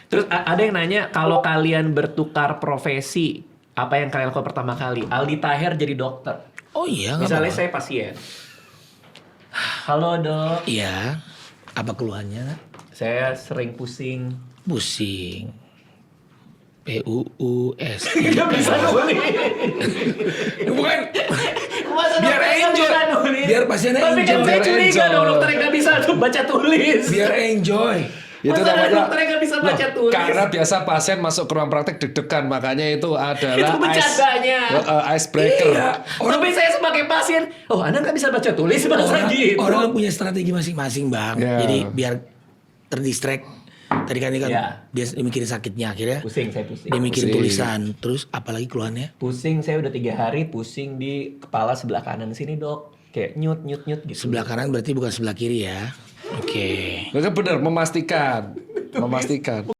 Terus ada yang nanya, kalau kalian bertukar profesi, apa yang kalian lakukan pertama kali? Aldi Taher jadi dokter. Oh iya, nggak Misalnya apa-apa. saya pasien. Halo dok, Iya. Apa keluhannya? saya sering pusing. Pusing. PUUS. Gak bisa nulis. Bukan. Masa Biar dokter nggak enjoy. bisa nulis? Biar pasiennya Tapi kan enjoy. saya Biar curiga enjoy. dong dokternya nggak bisa tuh baca tulis. Biar enjoy. Itu Masa ada namanya dokternya nggak bisa baca tulis? karena biasa pasien masuk ke ruang praktek deg-degan, makanya itu adalah Itu bercandanya. icebreaker. Iya. Tapi saya sebagai pasien, oh Anda nggak bisa baca tulis bahasa gitu. Orang punya strategi masing-masing bang. Ya. Jadi biar terdistract. Tadi kan Ya. dia mikirin sakitnya, akhirnya Pusing, saya pusing. dia mikirin Pusing. tulisan. Terus apalagi keluhannya? Pusing, saya udah 3 hari pusing di kepala sebelah kanan sini dok. Kayak nyut gitu. Sebelah kanan berarti bukan sebelah kiri ya. Oke. Mereka benar memastikan.